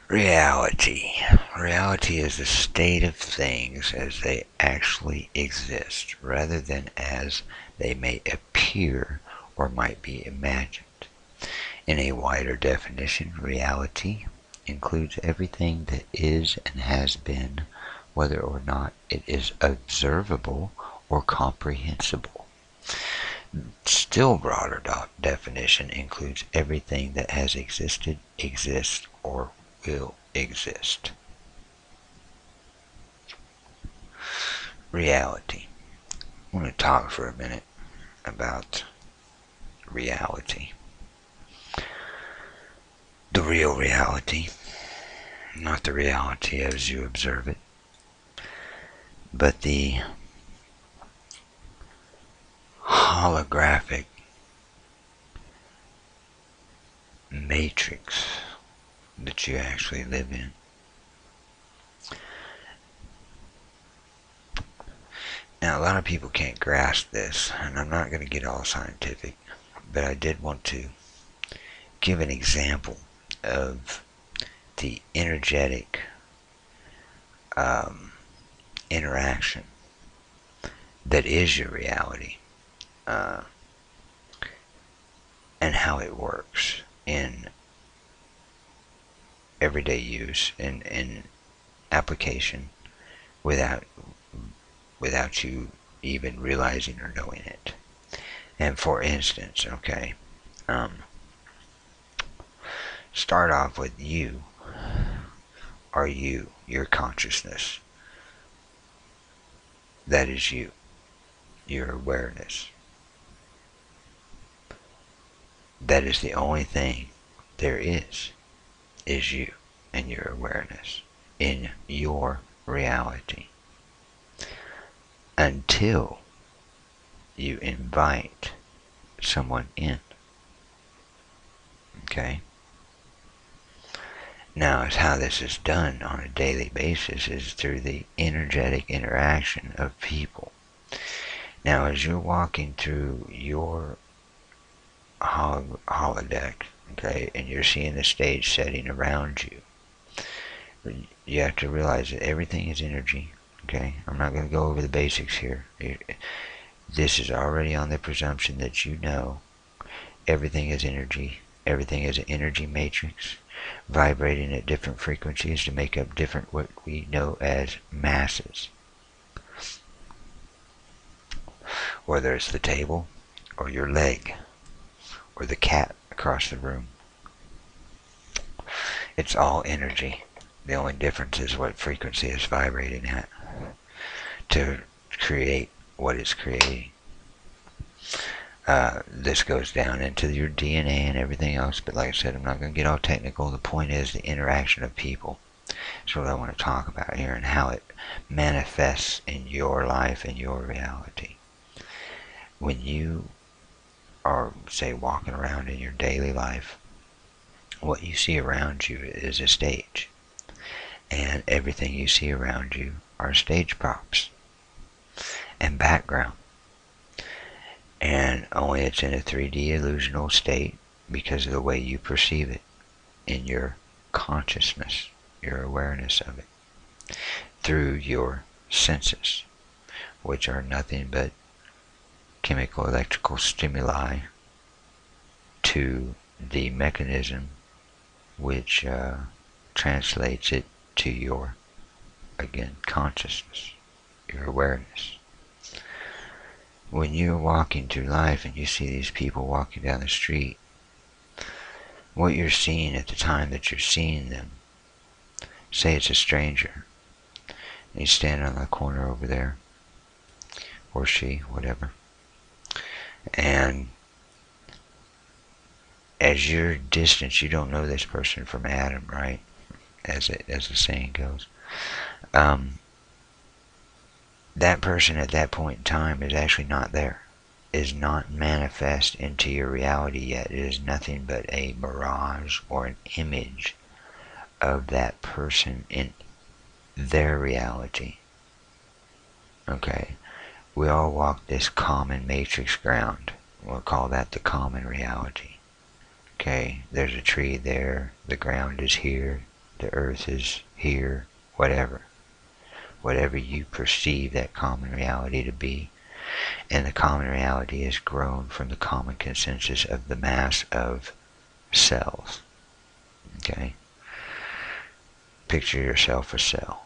Reality. Reality is the state of things as they actually exist, rather than as they may appear or might be imagined. In a wider definition, reality includes everything that is and has been, whether or not it is observable or comprehensible. Still broader definition includes everything that has existed, exists, or will exist. Reality. I want to talk for a minute about reality. The real reality, not the reality as you observe it, but the holographic matrix that you actually live in. Now, a lot of people can't grasp this, and I'm not going to get all scientific, but I did want to give an example of the energetic interaction that is your reality, and how it works in everyday use and in application without you even realizing or knowing it. And for instance, okay, start off with you. Are you, your consciousness? That is you, your awareness. That is the only thing there is you and your awareness in your reality. Until you invite someone in. Okay? Now, how this is done on a daily basis is through the energetic interaction of people. Now, as you're walking through your holodeck, okay, and you're seeing the stage setting around you, you have to realize that everything is energy. Okay, I'm not going to go over the basics here. This is already on the presumption that you know everything is energy. Everything is an energy matrix, vibrating at different frequencies to make up different what we know as masses. Whether it's the table, or your leg, or the cat across the room. It's all energy. The only difference is what frequency it's vibrating at to create what it's creating. This goes down into your DNA and everything else, but like I said, I'm not going to get all technical. The point is the interaction of people. That's what I want to talk about here, and how it manifests in your life and your reality. When you are, say, walking around in your daily life, what you see around you is a stage. And everything you see around you are stage props and background. And only it's in a 3D illusional state because of the way you perceive it in your consciousness, your awareness of it, through your senses, which are nothing but chemical electrical stimuli to the mechanism which translates it to your, again, consciousness, your awareness. When you're walking through life and you see these people walking down the street, what you're seeing at the time that you're seeing them, say it's a stranger, and he's standing on the corner over there, or she, whatever, and as you're distant, you don't know this person from Adam, right? As the saying goes. That person at that point in time is actually not there, is not manifest into your reality yet. It is nothing but a mirage or an image of that person in their reality. Okay, we all walk this common matrix ground. We'll call that the common reality. Okay, there's a tree there, the ground is here, the earth is here, whatever. Whatever you perceive that common reality to be. And the common reality is grown from the common consensus of the mass of cells. Okay? Picture yourself a cell.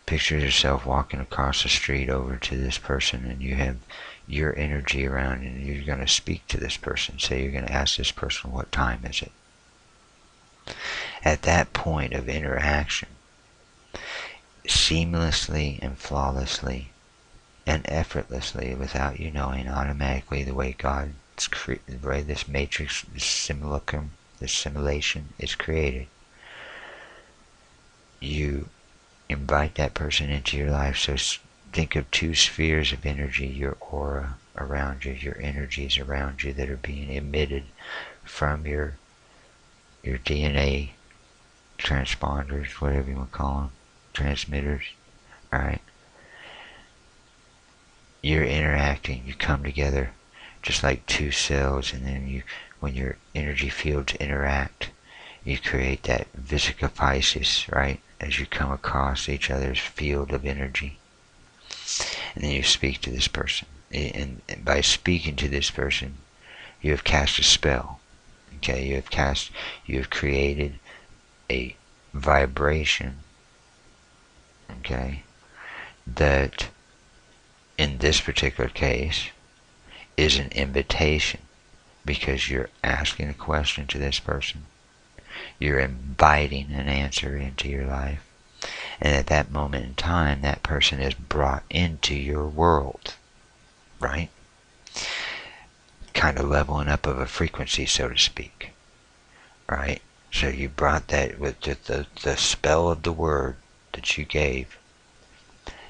Picture yourself walking across the street over to this person, and you have your energy around, and you're going to speak to this person. Say you're going to ask this person, what time is it? At that point of interaction, seamlessly and flawlessly and effortlessly, without you knowing, automatically, the way the way this matrix, this simulacrum, this simulation is created, you invite that person into your life. So think of two spheres of energy, your aura around you, your energies around you that are being emitted from your DNA transponders, whatever you want to call them, transmitters. Alright? You're interacting, you come together just like two cells, and then when your energy fields interact, you create that Vesica Pisces, right? As you come across each other's field of energy. And then you speak to this person. And by speaking to this person, you have cast a spell. Okay, you have created a vibration, okay, that in this particular case is an invitation, because you're asking a question to this person. You're inviting an answer into your life. And at that moment in time, that person is brought into your world, right? Kind of leveling up of a frequency, so to speak, right? So you brought that with the spell of the word that you gave.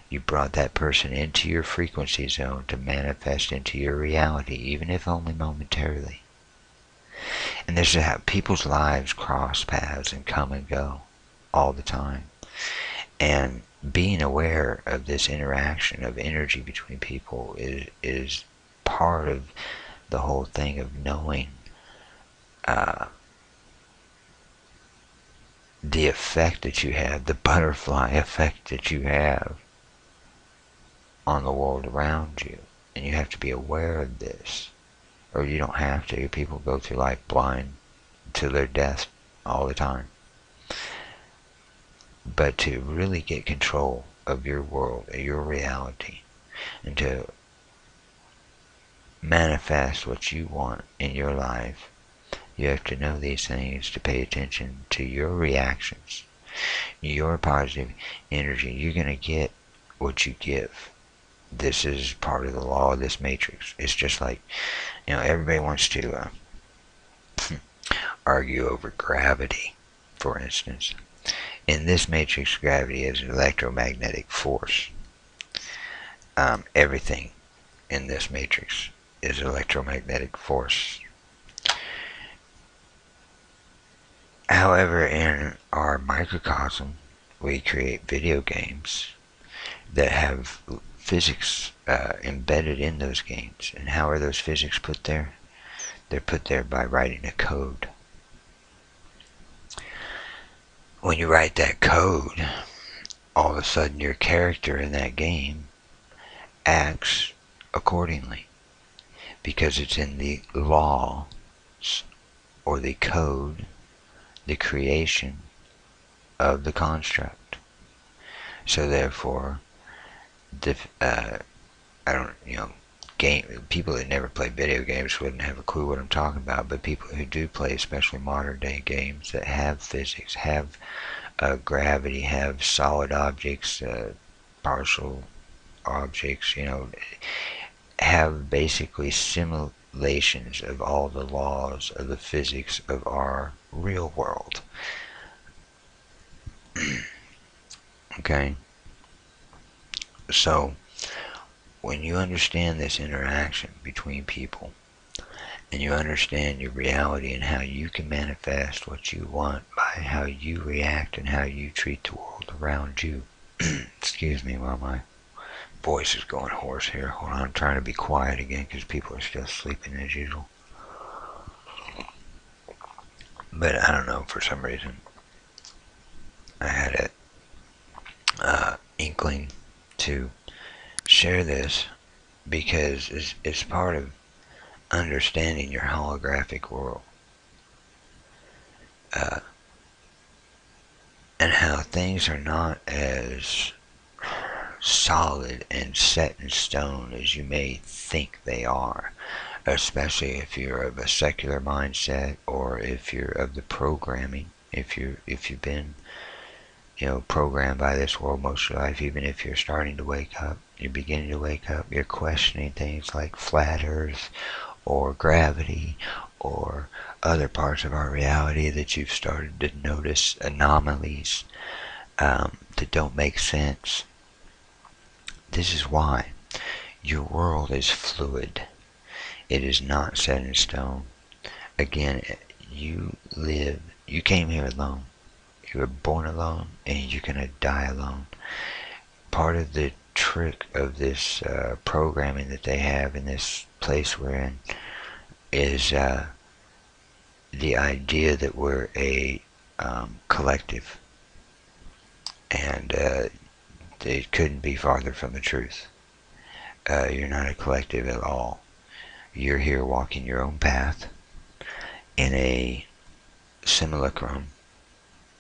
You brought that person into your frequency zone to manifest into your reality, even if only momentarily. And this is how people's lives cross paths and come and go all the time. And being aware of this interaction of energy between people is part of the whole thing of knowing the effect that you have, the butterfly effect that you have on the world around you. And you have to be aware of this. Or you don't have to. People go through life blind to their death all the time. But to really get control of your world, your reality, and to manifest what you want in your life, you have to know these things, to pay attention to your reactions, your positive energy. You're going to get what you give. This is part of the law of this matrix. It's just like, everybody wants to argue over gravity, for instance. In this matrix, gravity is an electromagnetic force. Everything in this matrix is electromagnetic force. However, in our microcosm, we create video games that have physics embedded in those games. And how are those physics put there? They're put there by writing a code. When you write that code, all of a sudden your character in that game acts accordingly, because it's in the law or the code, the creation of the construct. So therefore, people that never play video games wouldn't have a clue what I'm talking about, but people who do play, especially modern day games that have physics, have gravity, have solid objects, partial objects, have basically simulations of all the laws of the physics of our real world. Okay? So, when you understand this interaction between people, and you understand your reality and how you can manifest what you want by how you react and how you treat the world around you. Excuse me while my voice is going hoarse here. Hold on, I'm trying to be quiet again because people are still sleeping as usual. But I don't know, for some reason I had a inkling to share this because it's part of understanding your holographic world, uh, and how things are not as solid and set in stone as you may think they are, especially if you're of a secular mindset, or if you're of the programming, if you've been programmed by this world most of your life. Even if you're starting to wake up, you're beginning to wake up, you're questioning things like flat earth or gravity or other parts of our reality that you've started to notice anomalies that don't make sense. This is why your world is fluid. It is not set in stone. Again, you came here alone. You were born alone, and you're going to die alone. Part of the trick of this programming that they have in this place we're in is the idea that we're a collective, and it couldn't be farther from the truth. You're not a collective at all. You're here walking your own path in a simulacrum,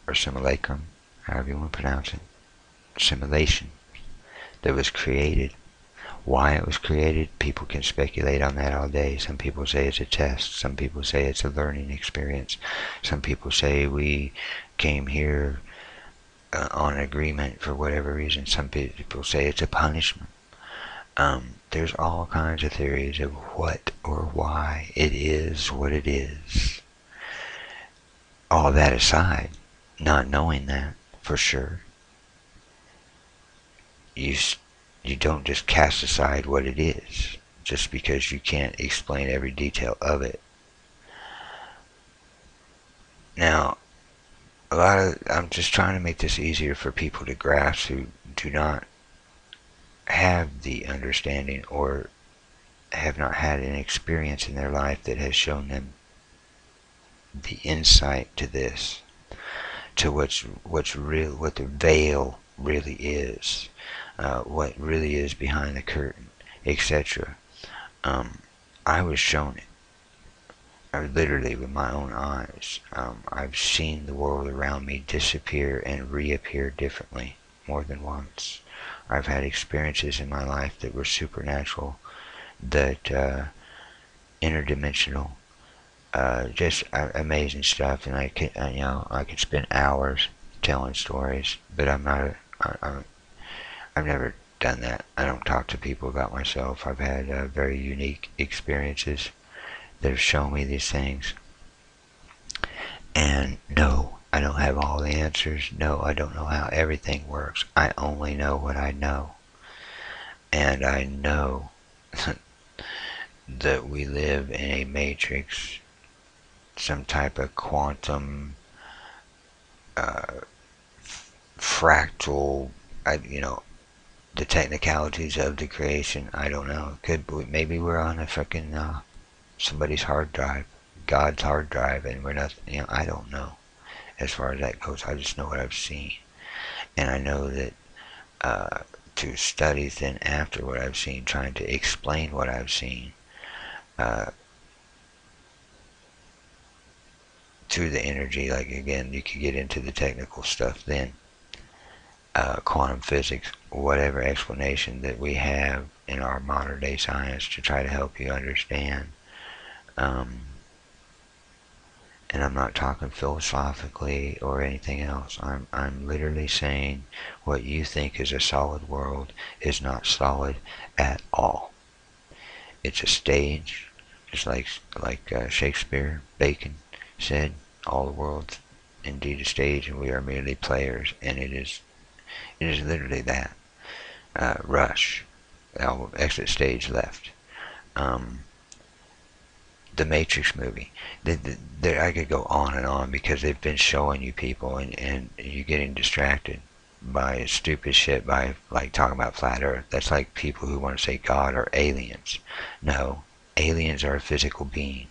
or simulacrum, however you want to pronounce it, simulation that was created. Why it was created, people can speculate on that all day. Some people say it's a test. Some people say it's a learning experience. Some people say we came here on agreement for whatever reason. Some people say it's a punishment. There's all kinds of theories of what or why it is what it is. All that aside, not knowing that for sure, you don't just cast aside what it is just because you can't explain every detail of it. Now, I'm just trying to make this easier for people to grasp who do not have the understanding or have not had an experience in their life that has shown them the insight to this, to what's real, what the veil really is, what really is behind the curtain, etc. I was shown it. Literally with my own eyes. I've seen the world around me disappear and reappear differently more than once. I've had experiences in my life that were supernatural, that interdimensional, just amazing stuff. And I could spend hours telling stories, but I've never done that. I don't talk to people about myself. I've had very unique experiences that have shown me these things. And no, I don't have all the answers. No, I don't know how everything works. I only know what I know. And I know that we live in a matrix, some type of quantum fractal, the technicalities of the creation. I don't know. Maybe we're on a fucking somebody's hard drive, God's hard drive, and we're not. I don't know. As far as that goes, I just know what I've seen, and I know that to study then after what I've seen, trying to explain what I've seen to the energy. Like again, you could get into the technical stuff then. Quantum physics, whatever explanation that we have in our modern day science to try to help you understand. And I'm not talking philosophically or anything else. I'm literally saying what you think is a solid world is not solid at all. It's a stage, just like Shakespeare, Bacon said, all the world's indeed a stage, and we are merely players. And it is literally that. Rush, album, exit stage left. The Matrix movie. I could go on and on because they've been showing you people, and you're getting distracted by stupid shit, by like talking about flat earth. That's like people who want to say God are aliens. No, aliens are a physical being.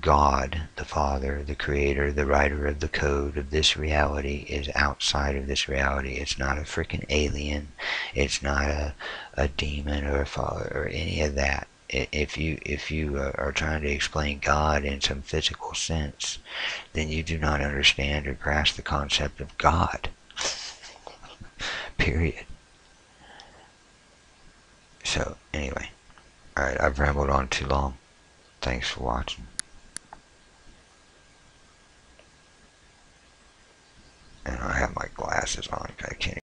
God, the Father, the Creator, the writer of the code of this reality is outside of this reality. It's not a freaking alien. It's not a demon or a father or any of that. If you are trying to explain God in some physical sense, then you do not understand or grasp the concept of God. Period. So anyway, alright, I've rambled on too long. Thanks for watching. And I have my glasses on. I can't